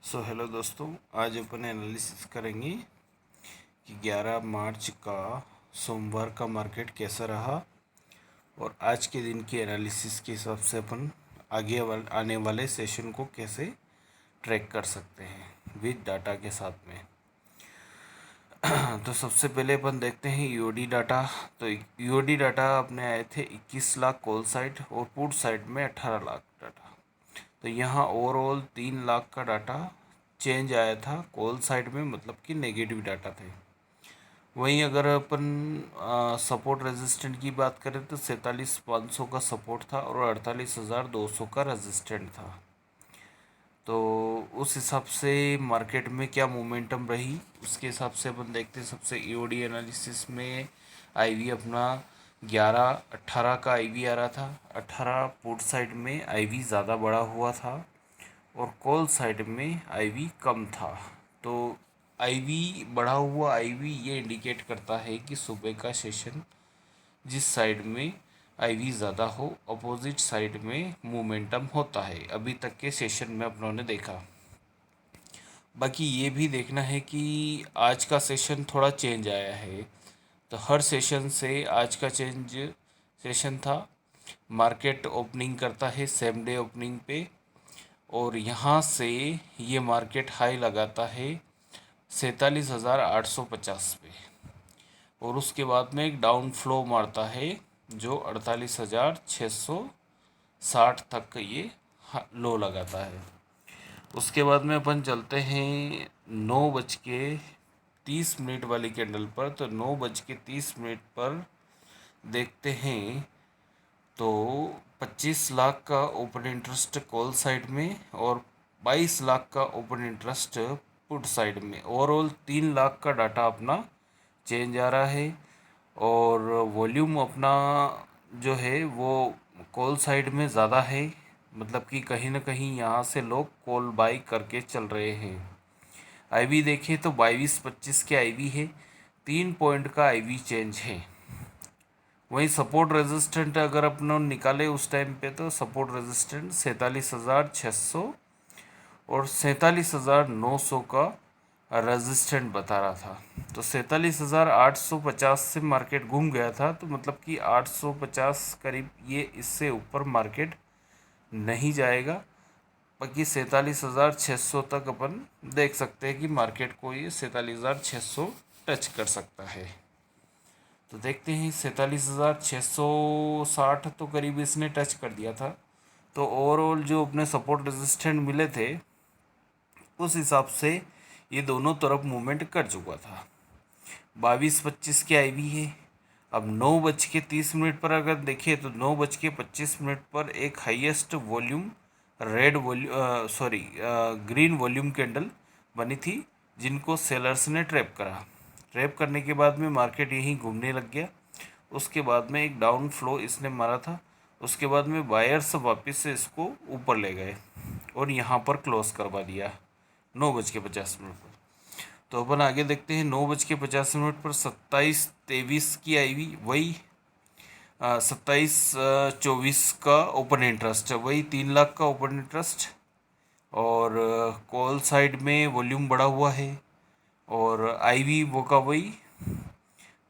Hello दोस्तों, आज अपन analysis करेंगे कि 11 मार्च का सोमवार का मार्केट कैसा रहा और आज के दिन की एनालिसिस के हिसाब से अपन आने वाले सेशन को कैसे ट्रैक कर सकते हैं विद डाटा के साथ में। तो सबसे पहले अपन देखते हैं यूओडी डाटा। तो यूओडी डाटा अपने आए थे 21 लाख कॉल साइड और पुट साइड में 18 लाख डाटा। तो यहाँ ओवरऑल 3 लाख का डाटा चेंज आया था कॉल साइड में, मतलब कि नेगेटिव डाटा थे। वहीं अगर अपन सपोर्ट रेजिस्टेंट की बात करें तो 47,500 का सपोर्ट था और 48,200 का रेजिस्टेंट था। तो उस हिसाब से मार्केट में क्या मोमेंटम रही उसके हिसाब से अपन देखते हैं। सबसे ईओडी एनालिसिस में आईवी अपना 11-18 का आईवी आ रहा था। 18 पुट साइड में आईवी ज़्यादा बड़ा हुआ था और कॉल साइड में आईवी कम था। तो आईवी बढ़ा हुआ आईवी ये इंडिकेट करता है कि सुबह का सेशन जिस साइड में आईवी ज़्यादा हो अपोजिट साइड में मोमेंटम होता है, अभी तक के सेशन में अपनों ने देखा। बाकी ये भी देखना है कि आज का सेशन थोड़ा चेंज आया है। तो हर सेशन से आज का चेंज सेशन था। मार्केट ओपनिंग करता है सेम डे ओपनिंग पे और यहाँ से ये मार्केट हाई लगाता है 47,850 पे और उसके बाद में एक डाउन फ्लो मारता है जो 48,660 तक ये लो लगाता है। उसके बाद में अपन चलते हैं 9:30 वाली कैंडल पर। तो 9:30 पर देखते हैं तो 25 लाख का ओपन इंटरेस्ट कॉल साइड में और 22 लाख का ओपन इंटरेस्ट पुट साइड में। ओवरऑल 3 लाख का डाटा अपना चेंज आ रहा है और वॉल्यूम अपना जो है वो कॉल साइड में ज़्यादा है, मतलब कि कहीं ना कहीं यहाँ से लोग कॉल बाई करके चल रहे हैं। आईवी देखें तो 22-25 के आईवी है, 3 पॉइंट का आईवी चेंज है। वहीं सपोर्ट रेजिस्टेंट अगर अपन निकाले उस टाइम पे तो सपोर्ट रेजिस्टेंट 47,600 और 47,900 का रेजिस्टेंट बता रहा था। तो 47,850 से मार्केट घूम गया था, तो मतलब कि 850 करीब ये इससे ऊपर मार्केट नहीं जाएगा। बाकी 47,600 तक अपन देख सकते हैं कि मार्केट को ये 47,600 टच कर सकता है। तो देखते हैं 47,660 तो करीब इसने टच कर दिया था। तो ओवरऑल जो अपने सपोर्ट रेजिस्टेंट मिले थे उस हिसाब से ये दोनों तरफ मूवमेंट कर चुका था। 22-25 के आईवी है। अब 9:30 पर अगर देखें तो 9:25 पर एक highest volume green volume candle बनी थी जिनको सेलर्स ने ट्रैप करा। ट्रैप करने के बाद में मार्केट यहीं घूमने लग गया। उसके बाद में एक डाउन फ्लो इसने मारा था। उसके बाद में बायर्स वापस से इसको ऊपर ले गए और यहाँ पर क्लोज करवा दिया 9:50 पर। तो अपन आगे देखते हैं 9:50 पर 27-23 की आईवी, वही 27-24 का ओपन इंटरेस्ट है, वही 3 लाख का ओपन इंटरेस्ट और कॉल साइड में वॉल्यूम बढ़ा हुआ है और आईवी वो का वही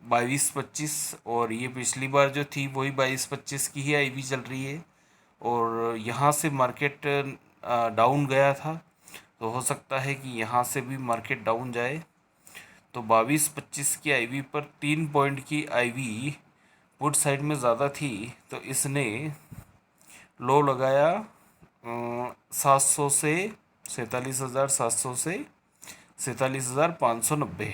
22-25 और ये पिछली बार जो थी वही 22-25 की ही आईवी चल रही है और यहाँ से मार्केट डाउन गया था। तो हो सकता है कि यहाँ से भी मार्केट डाउन जाए। तो 22-25 की आईवी पर 3 पॉइंट की आईवी पुट साइड में ज़्यादा थी तो इसने लो लगाया 700 से 47,700 से 47,590,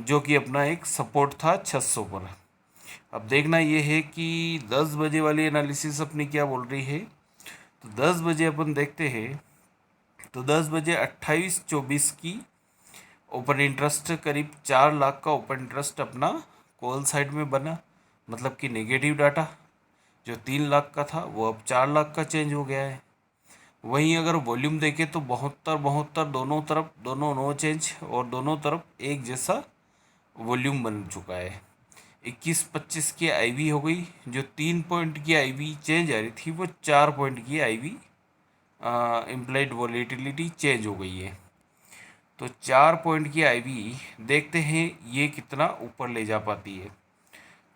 जो कि अपना एक सपोर्ट था 600 पर। अब देखना ये है कि 10 बजे वाली एनालिसिस अपनी क्या बोल रही है। तो 10 बजे अपन देखते हैं तो 10 बजे 28-24 की ओपन इंटरेस्ट करीब 4 लाख का ओपन इंटरेस्ट अपना कॉल साइड में बना, मतलब कि नेगेटिव डाटा जो 3 लाख का था वो अब 4 लाख का चेंज हो गया है। वहीं अगर वॉल्यूम देखें तो 72 दोनों तरफ दोनों नो चेंज और दोनों तरफ एक जैसा वॉल्यूम बन चुका है। 21-25 की आईवी हो गई, जो 3 पॉइंट की आईवी चेंज आ रही थी वो 4 पॉइंट की आईवी इम्प्लाइड वॉलेटिलिटी चेंज हो गई है। तो 4 पॉइंट की आईवी देखते हैं ये कितना ऊपर ले जा पाती है।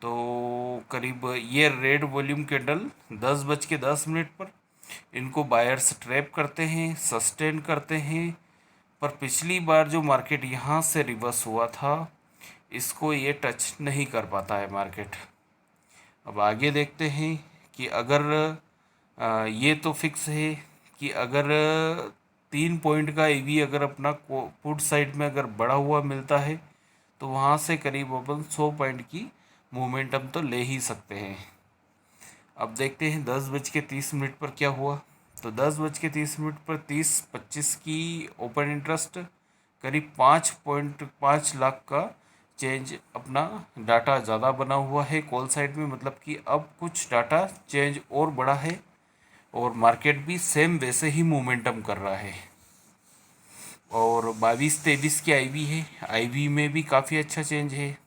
तो करीब ये रेड वॉल्यूम कैंडल 10:10 पर इनको बायर्स ट्रैप करते हैं, सस्टेन करते हैं। पर पिछली बार जो मार्केट यहाँ से रिवर्स हुआ था, इसको ये टच नहीं कर पाता है मार्केट। अब आगे देखते हैं कि अगर ये तो फिक्स है कि अगर 3 पॉइंट का ईवी अगर अपना पुट साइड में अगर बढ़ा हुआ मिलता है तो वहाँ से करीब अपन 100 पॉइंट की मोमेंटम तो ले ही सकते हैं। अब देखते हैं 10:30 पर क्या हुआ। तो 10:30 पर 30-25 की ओपन इंटरेस्ट करीब 5.5 लाख का चेंज अपना डाटा ज़्यादा बना हुआ है कॉल साइड में, मतलब कि अब कुछ डाटा चेंज और बढ़ा है और मार्केट भी सेम वैसे ही मोमेंटम कर रहा है। और 22-23 की आईवी है, आईवी में भी काफ़ी अच्छा चेंज है।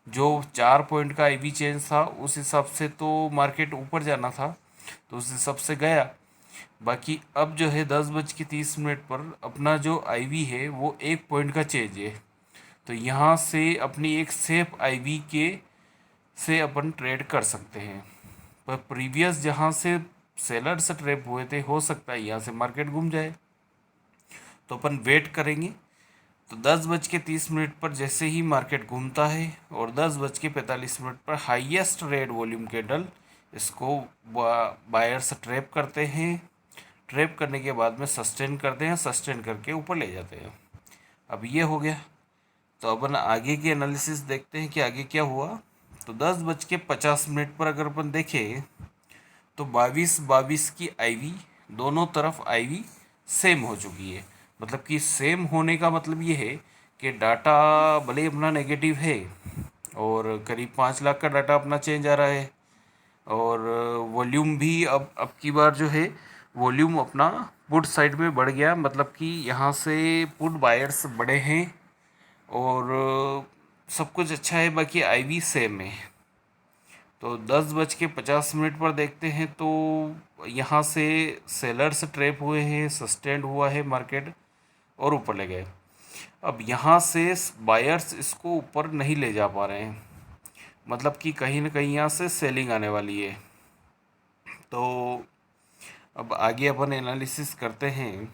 जो 4 पॉइंट का आईवी चेंज था उस हिसाब से तो मार्केट ऊपर जाना था, तो उस हिसाब से गया। बाकी अब जो है 10:30 पर अपना जो आईवी है वो 1 पॉइंट का चेंज है। तो यहाँ से अपनी एक सेफ आईवी के से अपन ट्रेड कर सकते हैं। पर प्रीवियस जहाँ से सेलर से ट्रैप हुए थे, हो सकता है यहाँ से मार्केट घूम जाए, तो अपन वेट करेंगे। तो 10:30 पर जैसे ही मार्केट घूमता है और 10:45 पर हाईएस्ट रेड वॉल्यूम कैंडल इसको बायर्स ट्रैप करते हैं। ट्रैप करने के बाद में सस्टेन करते हैं, सस्टेन करके ऊपर ले जाते हैं। अब ये हो गया। तो अपन आगे की एनालिसिस देखते हैं कि आगे क्या हुआ। तो 10:50 पर अगर अपन देखें तो 22-22 की आईवी दोनों तरफ आईवी सेम हो चुकी है। मतलब कि सेम होने का मतलब ये है कि डाटा भले ही अपना नेगेटिव है और करीब 5 लाख का डाटा अपना चेंज आ रहा है, और वॉल्यूम भी अब की बार जो है वॉल्यूम अपना पुट साइड में बढ़ गया। मतलब कि यहाँ से पुट बायर्स बढ़े हैं और सब कुछ अच्छा है, बाकी आईवी सेम है। तो 10:50 पर देखते हैं तो यहाँ से सेलर्स ट्रैप हुए हैं, सस्टेंड हुआ है मार्केट और ऊपर ले गए। अब यहाँ से बायर्स इसको ऊपर नहीं ले जा पा रहे हैं, मतलब कि कहीं ना कहीं यहाँ से सेलिंग आने वाली है। तो अब आगे अपन एनालिसिस करते हैं।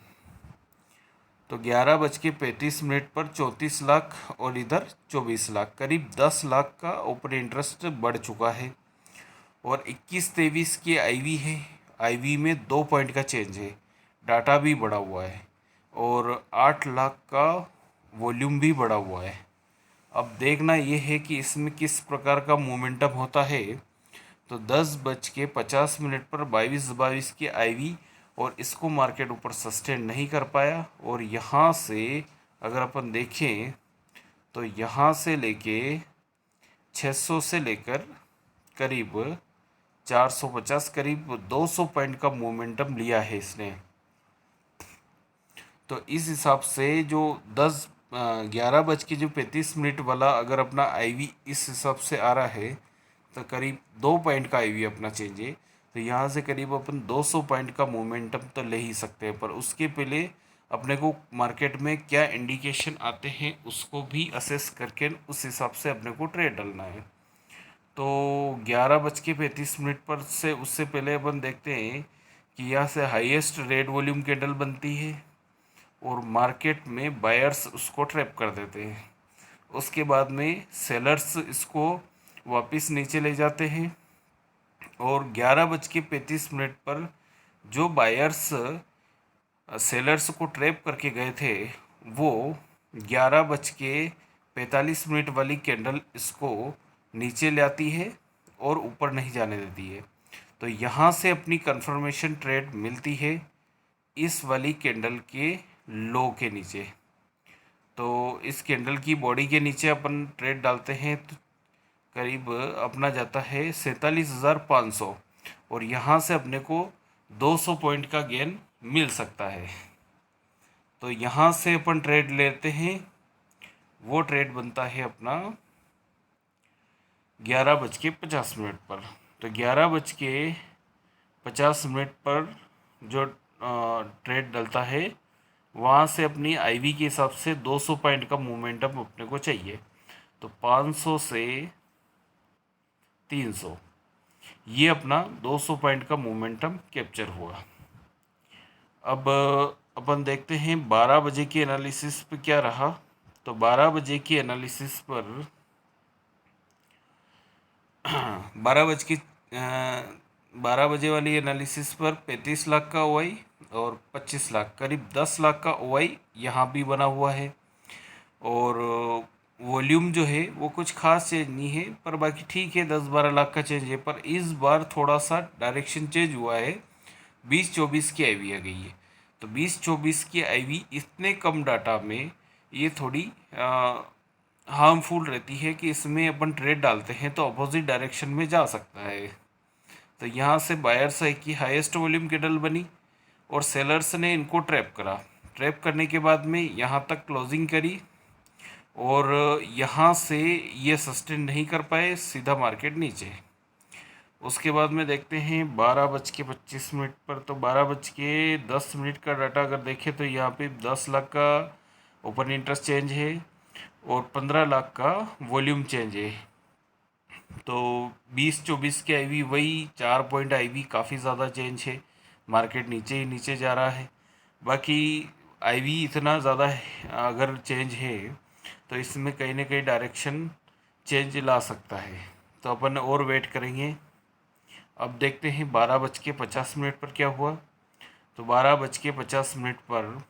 तो 11:35 पर 34 लाख और इधर 24 लाख, करीब 10 लाख का ओपन इंटरेस्ट बढ़ चुका है। और 21-23 की आईवी है, आईवी में 2 पॉइंट का चेंज है, डाटा भी बढ़ा हुआ है और 8 लाख का वॉल्यूम भी बढ़ा हुआ है। अब देखना ये है कि इसमें किस प्रकार का मोमेंटम होता है। तो 10:50 पर 22-22 की आईवी और इसको मार्केट ऊपर सस्टेन नहीं कर पाया। और यहाँ से अगर अपन देखें तो यहाँ से लेके 600 से लेकर करीब 450, करीब 200 पॉइंट का मोमेंटम लिया है इसने। तो इस हिसाब से जो 11:35 वाला अगर अपना आईवी इस हिसाब से आ रहा है तो करीब 2 पॉइंट का आईवी अपना चेंज है। तो यहाँ से करीब अपन 200 पॉइंट का मोमेंटम तो ले ही सकते हैं, पर उसके पहले अपने को मार्केट में क्या इंडिकेशन आते हैं उसको भी असेस करके उस हिसाब से अपने को ट्रेड डालना है। तो 11:35 पर से उससे पहले अपन देखते हैं कि यहाँ से हाईएस्ट रेड वॉल्यूम कैंडल बनती है और मार्केट में बायर्स उसको ट्रैप कर देते हैं। उसके बाद में सेलर्स इसको वापस नीचे ले जाते हैं और 11:35 पर जो बायर्स सेलर्स को ट्रैप करके गए थे वो 11:45 वाली कैंडल इसको नीचे ले आती है और ऊपर नहीं जाने देती है। तो यहाँ से अपनी कंफर्मेशन ट्रेड मिलती है इस वाली कैंडल के लो के नीचे। तो इस कैंडल की बॉडी के नीचे अपन ट्रेड डालते हैं तो करीब अपना जाता है 47,500 और यहाँ से अपने को 200 पॉइंट का गेन मिल सकता है। तो यहाँ से अपन ट्रेड लेते हैं, वो ट्रेड बनता है अपना 11:50 पर। तो 11:50 पर जो ट्रेड डलता है, वहाँ से अपनी आईवी के हिसाब से 200 पॉइंट का मोमेंटम अपने को चाहिए। तो 500 से 300, ये अपना 200 पॉइंट का मोमेंटम कैप्चर हुआ। अब अपन देखते हैं 12 बजे की एनालिसिस पे क्या रहा। तो 12 बजे की एनालिसिस पर 12 बजे वाली एनालिसिस पर 35 लाख का ओआई और 25 लाख, करीब 10 लाख का ओआई यहाँ भी बना हुआ है। और वॉल्यूम जो है वो कुछ खास चेंज नहीं है, पर बाकी ठीक है, 10-12 लाख का चेंज है। पर इस बार थोड़ा सा डायरेक्शन चेंज हुआ है, 20-24 की आईवी आ गई है। तो 20-24 की आईवी इतने कम डाटा में ये थोड़ी हार्मफुल रहती है कि इसमें अपन ट्रेड डालते हैं तो अपोजिट डायरेक्शन में जा सकता है। तो यहाँ से बायर्स है कि हाईएस्ट वॉल्यूम कैंडल बनी और सेलर्स ने इनको ट्रैप करा। ट्रैप करने के बाद में यहाँ तक क्लोजिंग करी और यहाँ से ये सस्टेन नहीं कर पाए, सीधा मार्केट नीचे। उसके बाद में देखते हैं 12:25 पर। तो 12:10 का डाटा अगर देखें तो यहाँ पे 10 लाख का ओपन इंटरेस्ट चेंज है और 15 लाख का वॉल्यूम चेंज है। तो 20-24 की आईवी वही 4 पॉइंट आईवी काफ़ी ज़्यादा चेंज है, मार्केट नीचे ही नीचे जा रहा है। बाकी आईवी इतना ज़्यादा अगर चेंज है तो इसमें कहीं ना कहीं डायरेक्शन चेंज ला सकता है। तो अपन और वेट करेंगे। अब देखते हैं 12:50 पर क्या हुआ। तो 12:50 पर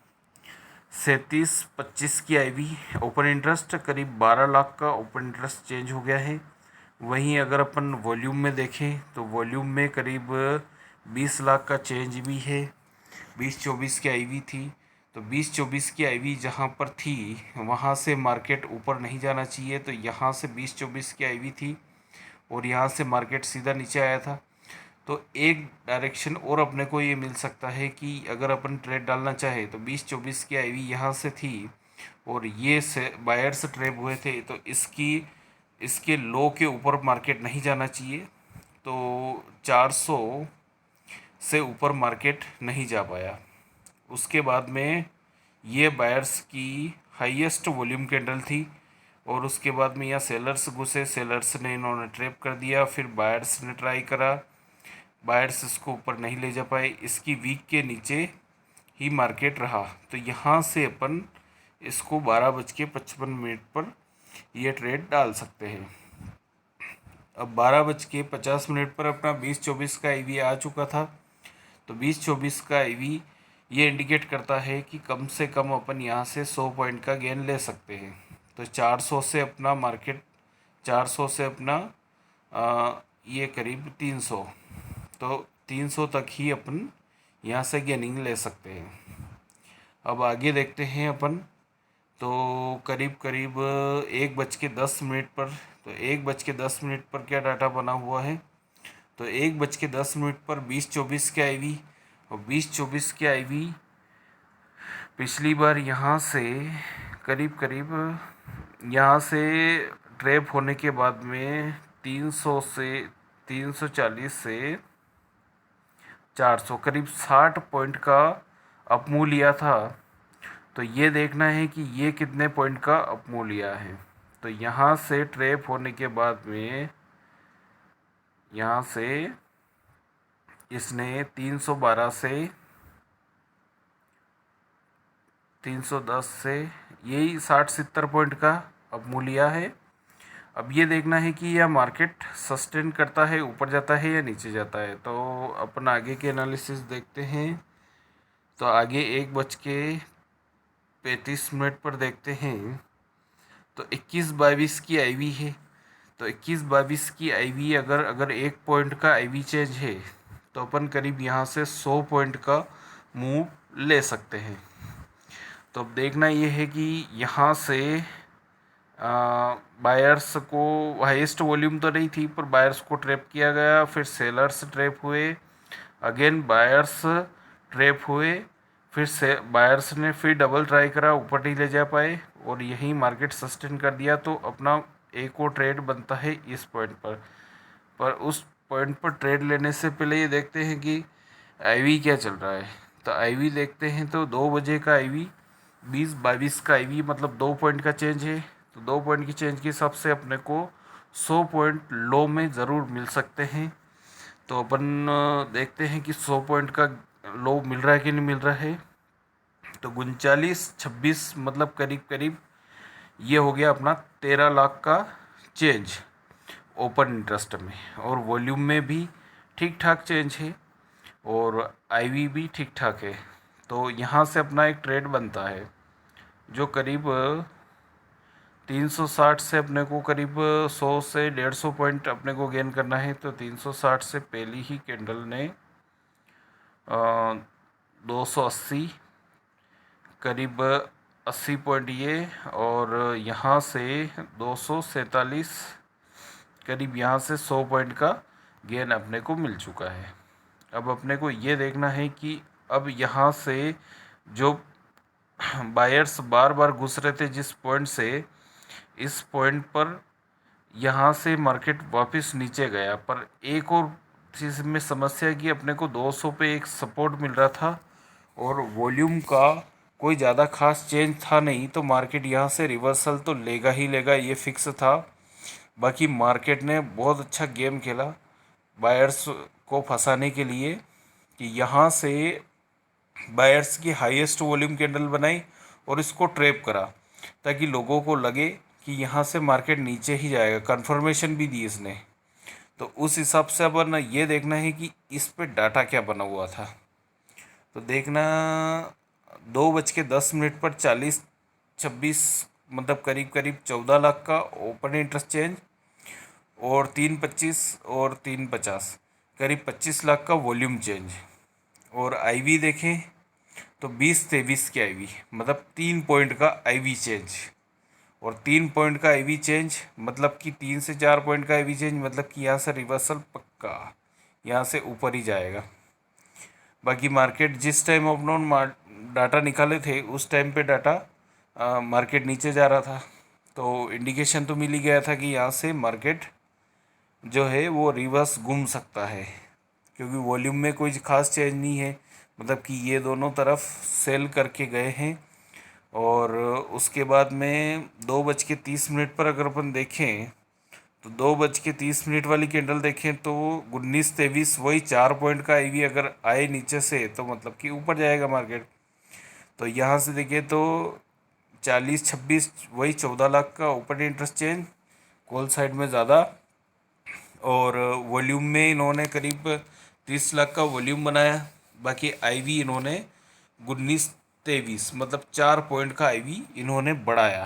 37-25 की आईवी ओपन इंटरेस्ट, करीब 12 लाख का ओपन इंटरेस्ट चेंज हो गया है। वहीं अगर अपन वॉल्यूम में देखें तो वॉल्यूम में करीब 20 लाख का चेंज भी है। 20-24 की आईवी थी, तो 20-24 की आईवी जहाँ पर थी वहाँ से मार्केट ऊपर नहीं जाना चाहिए। तो यहाँ से 20-24 की आईवी थी और यहाँ से मार्केट सीधा नीचे आया था। तो एक डायरेक्शन और अपने को ये मिल सकता है कि अगर अपन ट्रेड डालना चाहे तो 20-24 की आईवी यहाँ से थी और ये से बायर्स ट्रेप हुए थे, तो इसके लो के ऊपर मार्केट नहीं जाना चाहिए। तो 400 से ऊपर मार्केट नहीं जा पाया। उसके बाद में ये बायर्स की हाईएस्ट वॉल्यूम कैंडल थी और उसके बाद में यहाँ सेलर्स घुसे, सेलर्स ने इन्होंने ट्रैप कर दिया। फिर बायर्स ने ट्राई करा, बायर्स इसको ऊपर नहीं ले जा पाए, इसकी वीक के नीचे ही मार्केट रहा। तो यहाँ से अपन इसको 12:55 पर ये ट्रेड डाल सकते हैं। अब 12:50 पर अपना 20-24 का आईवी आ चुका था। तो 20-24 का आईवी ये इंडिकेट करता है कि कम से कम अपन यहाँ से 100 पॉइंट का गेन ले सकते हैं। तो 400 से अपना मार्केट, 400 से अपना ये करीब 300, तो 300 तक ही अपन यहाँ से गेनिंग ले सकते हैं। अब आगे देखते हैं अपन। तो करीब करीब 1:10 पर, तो 1:10 पर क्या डाटा बना हुआ है। तो 1:10 पर 20-24 के आईवी और 20-24 के आईवी पिछली बार यहाँ से करीब करीब यहाँ से ट्रैप होने के बाद में 300 से 340 से 400, करीब 60 पॉइंट का अपमूव लिया था। तो ये देखना है कि ये कितने पॉइंट का अपमूव लिया है। तो यहाँ से ट्रैप होने के बाद में यहाँ से इसने 312 से 310 से यही 60-70 पॉइंट का अपमूव लिया है। अब ये देखना है कि यह मार्केट सस्टेन करता है, ऊपर जाता है या नीचे जाता है। तो अपन आगे के एनालिसिस देखते हैं। तो आगे 1:35 पर देखते हैं। तो 21-22 की आईवी है। तो 21-22 की आईवी अगर 1 पॉइंट का आईवी चेंज है तो अपन करीब यहाँ से 100 पॉइंट का मूव ले सकते हैं। तो अब देखना ये है कि यहाँ से बायर्स को हाईएस्ट वॉल्यूम तो नहीं थी, पर बायर्स को ट्रैप किया गया, फिर सेलर्स ट्रैप हुए, अगेन बायर्स ट्रैप हुए, फिर से बायर्स ने फिर डबल ट्राई करा, ऊपर नहीं ले जा पाए और यही मार्केट सस्टेन कर दिया। तो अपना एक और ट्रेड बनता है इस पॉइंट पर उस पॉइंट पर ट्रेड लेने से पहले ये देखते हैं कि आईवी क्या चल रहा है। तो आईवी देखते हैं तो 2 बजे का आईवी 20-22 का आईवी मतलब 2 पॉइंट का चेंज है। तो 2 पॉइंट की चेंज के हिसाब से अपने को 100 पॉइंट लो में ज़रूर मिल सकते हैं। तो अपन देखते हैं कि 100 पॉइंट का लो मिल रहा है कि नहीं मिल रहा है। तो 39-26 मतलब करीब करीब ये हो गया अपना 13 लाख का चेंज ओपन इंटरेस्ट में। और वॉल्यूम में भी ठीक ठाक चेंज है और आईवी भी ठीक ठाक है। तो यहाँ से अपना एक ट्रेड बनता है जो करीब 360 से अपने को करीब 100 से 150 पॉइंट अपने को गेन करना है। तो 360 से पहली ही कैंडल ने 280 करीब 80 पॉइंट ये और यहाँ से 247 करीब यहाँ से 100 पॉइंट का गेन अपने को मिल चुका है। अब अपने को ये देखना है कि अब यहाँ से जो बायर्स बार बार घुस रहे थे जिस पॉइंट से इस पॉइंट पर यहाँ से मार्केट वापस नीचे गया। पर एक और चीज़ में समस्या कि अपने को 200 पे एक सपोर्ट मिल रहा था और वॉल्यूम का कोई ज़्यादा खास चेंज था नहीं। तो मार्केट यहाँ से रिवर्सल तो लेगा ही लेगा, ये फिक्स था। बाकी मार्केट ने बहुत अच्छा गेम खेला बायर्स को फंसाने के लिए कि यहाँ से बायर्स की हाईएस्ट वॉल्यूम कैंडल बनाई और इसको ट्रैप करा ताकि लोगों को लगे कि यहाँ से मार्केट नीचे ही जाएगा। कंफर्मेशन भी दी इसने। तो उस हिसाब से अब ना ये देखना है कि इस पे डाटा क्या बना हुआ था। तो देखना 2:10 पर 40-26 मतलब करीब करीब 14 लाख का ओपन इंटरेस्ट चेंज और 3.25 और 3.50 करीब 25 लाख का वॉल्यूम चेंज। और आईवी देखें तो 20-23 की आईवी मतलब 3 पॉइंट का आईवी चेंज और 3 पॉइंट का आईवी चेंज मतलब कि 3 से 4 पॉइंट का आईवी चेंज मतलब कि यहाँ से रिवर्सल पक्का यहाँ से ऊपर ही जाएगा। बाकी मार्केट जिस टाइम अपना डाटा निकाले थे उस टाइम पे डाटा मार्केट नीचे जा रहा था। तो इंडिकेशन तो मिल ही गया था कि यहाँ से मार्केट जो है वो रिवर्स घूम सकता है क्योंकि वॉल्यूम में कोई खास चेंज नहीं है। मतलब कि ये दोनों तरफ सेल करके गए हैं। और उसके बाद में 2:30 पर अगर अपन देखें तो 2:30 वाली कैंडल देखें तो 19-23 वही 4 पॉइंट का आईवी अगर आए नीचे से तो मतलब कि ऊपर जाएगा मार्केट। तो यहाँ से देखें तो 40-26 वही 14 लाख का open interest change call side में ज़्यादा और वॉल्यूम में इन्होंने करीब 30 लाख का वॉल्यूम बनाया। बाकी आईवी इन्होंने 19-23 मतलब 4 पॉइंट का आईवी इन्होंने बढ़ाया।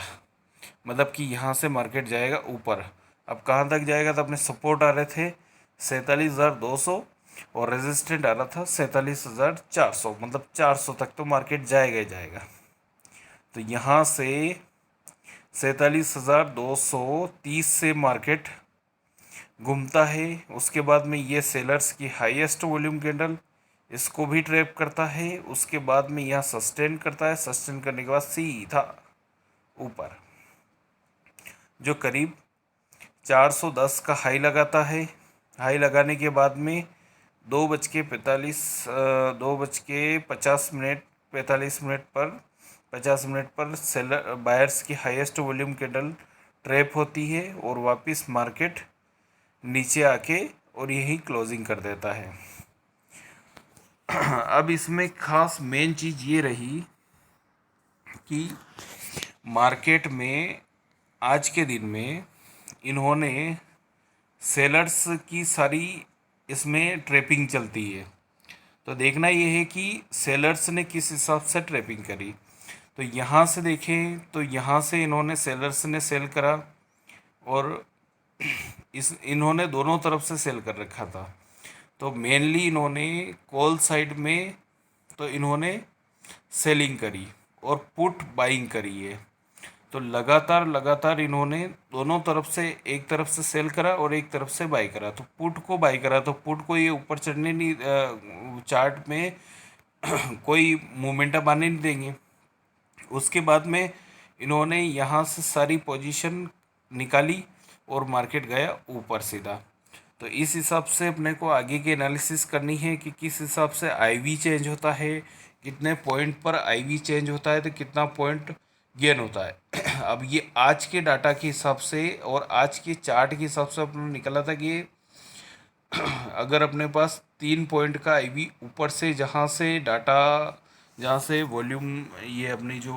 मतलब कि यहाँ से मार्केट जाएगा ऊपर। अब कहाँ तक जाएगा तो अपने सपोर्ट आ रहे थे 47,200 और रेजिस्टेंट आ रहा था 47,400 मतलब 400 तक तो मार्केट जाएगा ही जाएगा। तो यहाँ से 47,230 से मार्केट घूमता है। उसके बाद में ये सेलर्स की हाईएस्ट वॉल्यूम कैंडल इसको भी ट्रैप करता है। उसके बाद में यहाँ सस्टेन करता है। सस्टेन करने के बाद सीधा ऊपर जो करीब 410 का हाई लगाता है। हाई लगाने के बाद में 2:50 45 मिनट पर 50 मिनट पर सेलर बायर्स की हाईएस्ट वॉल्यूम कैंडल ट्रैप होती है और वापस मार्केट नीचे आके और यही क्लोजिंग कर देता है। अब इसमें खास मेन चीज़ ये रही कि मार्केट में आज के दिन में इन्होंने सेलर्स की सारी इसमें ट्रैपिंग चलती है। तो देखना ये है कि सेलर्स ने किस हिसाब से ट्रैपिंग करी। तो यहाँ से देखें तो यहाँ से इन्होंने सेलर्स ने सेल करा और इन्होंने दोनों तरफ से सेल कर रखा था। तो मेनली इन्होंने कॉल साइड में तो इन्होंने सेलिंग करी और पुट बाइंग करी है। तो लगातार लगातार इन्होंने दोनों तरफ से एक तरफ से सेल करा और एक तरफ से बाई करा। तो पुट को बाई करा तो पुट को ये ऊपर चढ़ने नहीं चार्ट में कोई मोमेंटम आने नहीं देंगे। उसके बाद में इन्होंने यहाँ से सारी पोजीशन निकाली और मार्केट गया ऊपर सीधा। तो इस हिसाब से अपने को आगे की एनालिसिस करनी है कि किस हिसाब से आईवी चेंज होता है, कितने पॉइंट पर आईवी चेंज होता है तो कितना पॉइंट गेन होता है। अब ये आज के डाटा के हिसाब से और आज के चार्ट के हिसाब से अपने निकला था कि अगर अपने पास 3 पॉइंट का आईवी ऊपर से जहाँ से वॉल्यूम, ये अपनी जो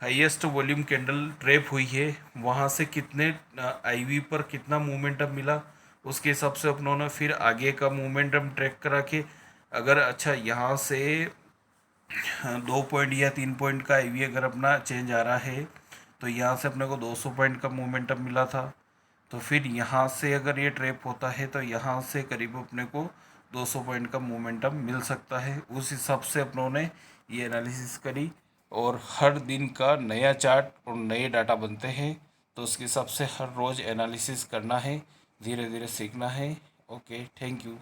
हाईएस्ट वॉल्यूम कैंडल ट्रैप हुई है वहाँ से कितने आईवी पर कितना मोमेंटम मिला, उसके हिसाब से अपनों ने फिर आगे का मोमेंटम ट्रैक करा के अगर अच्छा यहाँ से 2 पॉइंट या 3 पॉइंट का आईवी अगर अपना चेंज आ रहा है तो यहाँ से अपने को 200 पॉइंट का मोमेंटम मिला था। तो फिर यहाँ से अगर ये ट्रैप होता है तो यहाँ से करीब अपने को 200 पॉइंट का मोमेंटम मिल सकता है। उस हिसाब से अपनों ने ये एनालिसिस करी और हर दिन का नया चार्ट और नए डाटा बनते हैं, तो उसके हिसाब से हर रोज़ एनालिसिस करना है, धीरे धीरे सीखना है। Okay, thank you.